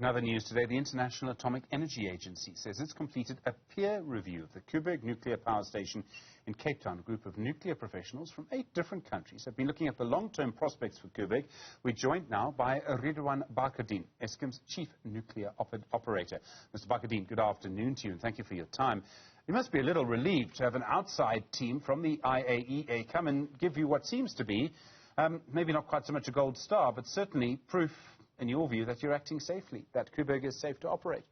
In other news today, the International Atomic Energy Agency says it's completed a peer review of the Koeberg Nuclear Power Station in Cape Town. A group of nuclear professionals from 8 different countries have been looking at the long-term prospects for Koeberg. We're joined now by Riedewaan Bakardien, Eskom's chief nuclear operator. Mr. Bakardien, good afternoon to you, and thank you for your time. You must be a little relieved to have an outside team from the IAEA come and give you what seems to be, maybe not quite so much a gold star, but certainly proof, in your view, that you're acting safely, that Koeberg is safe to operate.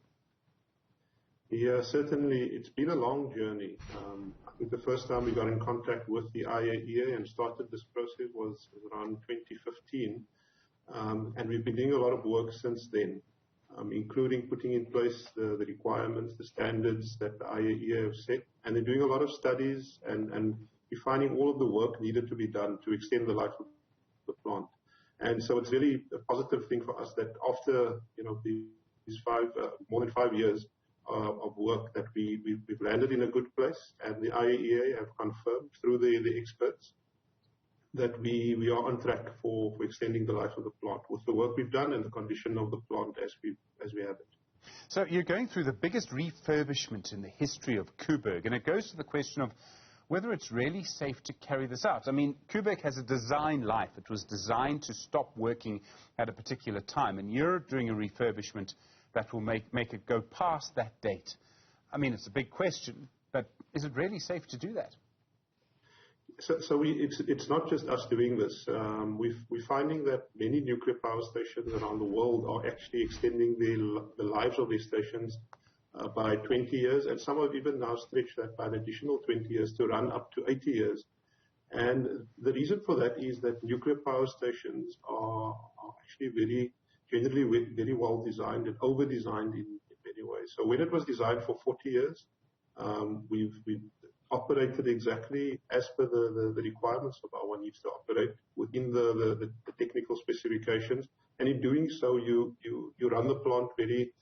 Yeah, certainly. It's been a long journey. I think the first time we got in contact with the IAEA and started this process was around 2015. And we've been doing a lot of work since then, including putting in place the requirements, the standards that the IAEA have set. And they're doing a lot of studies and defining all of the work needed to be done to extend the life of the plant. And so it's really a positive thing for us that after, these more than 5 years of work that we've landed in a good place, and the IAEA have confirmed through the experts that we are on track for extending the life of the plant with the work we've done and the condition of the plant as we have it. So you're going through the biggest refurbishment in the history of Koeberg, and it goes to the question of whether it's really safe to carry this out. I mean, Koeberg has a design life. It was designed to stop working at a particular time, and you're doing a refurbishment that will make it go past that date. I mean, it's a big question, but is it really safe to do that? It's not just us doing this. We're finding that many nuclear power stations around the world are actually extending the lives of these stations by 20 years, and some have even now stretched that by an additional 20 years to run up to 80 years. And the reason for that is that nuclear power stations are actually generally very well designed and over-designed in many ways. So when it was designed for 40 years, we've operated exactly as per the requirements of how one needs to operate within the technical specifications. And in doing so, you run the plant very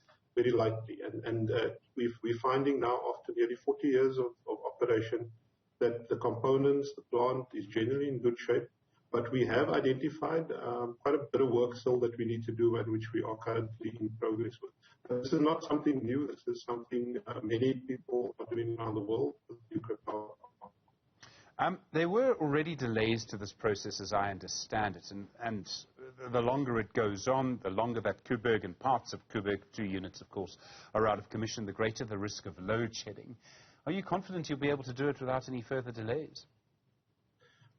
lightly. And we're finding now, after nearly 40 years of operation, that the components, the plant is generally in good shape. But we have identified quite a bit of work still that we need to do, and which we are currently in progress with. This is not something new. This is something many people are doing around the world with nuclear power. There were already delays to this process, as I understand it, and the longer it goes on, the longer that Koeberg and parts of Koeberg, 2 units, of course, are out of commission, the greater the risk of load shedding. Are you confident you'll be able to do it without any further delays?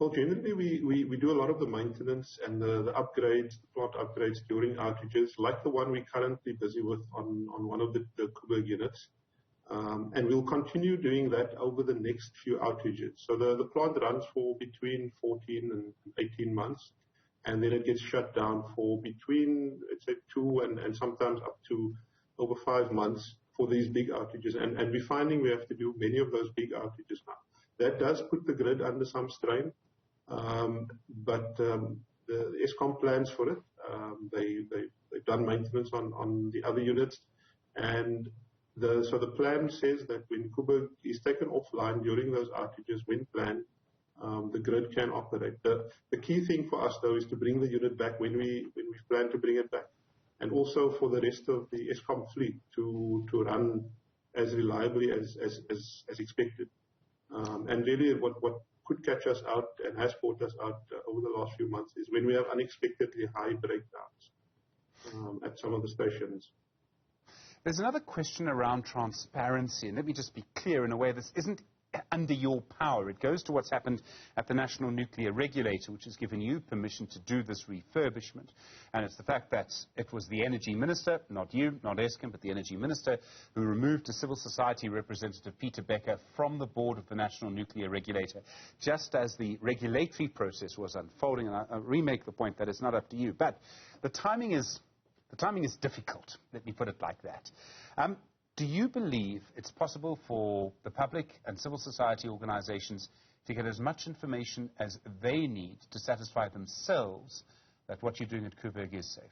Well, generally, we do a lot of the maintenance and the upgrades, the plant upgrades during outages, like the one we're currently busy with on one of the Koeberg units. And we'll continue doing that over the next few outages. So the plant runs for between 14 and 18 months, and then it gets shut down for between, let's say, 2 and sometimes up to over 5 months for these big outages. And we're finding we have to do many of those big outages now. That does put the grid under some strain, but the Eskom plans for it. They've done maintenance on the other units, and so the plan says that when Koeberg is taken offline during those outages, when planned, the grid can operate. The key thing for us, though, is to bring the unit back when we plan to bring it back, and also for the rest of the Eskom fleet to run as reliably as expected. And really, what could catch us out and has caught us out over the last few months is when we have unexpectedly high breakdowns at some of the stations. There's another question around transparency, and let me just be clear in a way this isn't under your power. It goes to what's happened at the National Nuclear Regulator, which has given you permission to do this refurbishment. And it's the fact that it was the Energy Minister, not you, not Eskom, but the Energy Minister, who removed a civil society representative, Peter Becker, from the board of the National Nuclear Regulator, just as the regulatory process was unfolding. And I remake the point that it's not up to you. But the timing is difficult, let me put it like that. Do you believe it's possible for the public and civil society organizations to get as much information as they need to satisfy themselves that what you're doing at Koeberg is safe?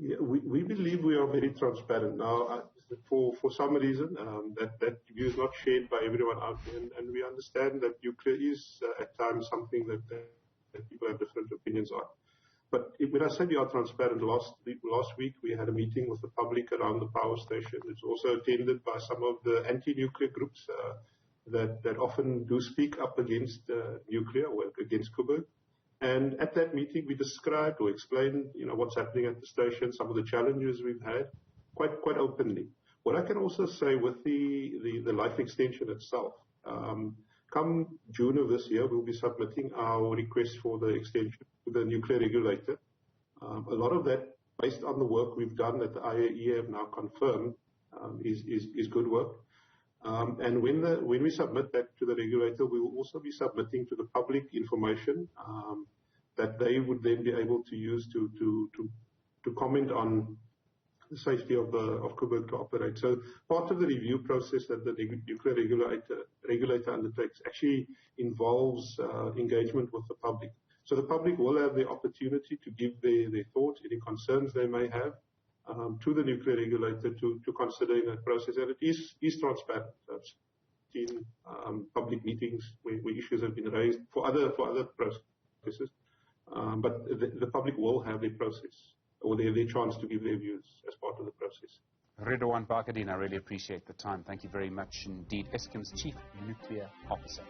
Yeah, we believe we are very transparent. Now, for some reason, that view is not shared by everyone out there, and we understand that nuclear is at times something that people have different opinions on. But when I say we are transparent, last week we had a meeting with the public around the power station. It's also attended by some of the anti-nuclear groups that often do speak up against nuclear or against Koeberg. And at that meeting, we described or explained, what's happening at the station, some of the challenges we've had, quite openly. What I can also say with the life extension itself, come June of this year, we'll be submitting our request for the extension to the nuclear regulator. A lot of that, based on the work we've done that the IAEA have now confirmed, is good work. And when we submit that to the regulator, we will also be submitting to the public information that they would then be able to use to comment on the safety of Koeberg to operate. So part of the review process that the nuclear regulator undertakes actually involves engagement with the public. So the public will have the opportunity to give their thoughts, any concerns they may have, to the nuclear regulator to consider in that process. And it is transparent. I've seen public meetings where issues have been raised for other processes. But the public will have their process, or their chance to give their views as part of the process. Riedewaan Bakardien, I really appreciate the time. Thank you very much indeed. Eskom's Chief Nuclear Officer.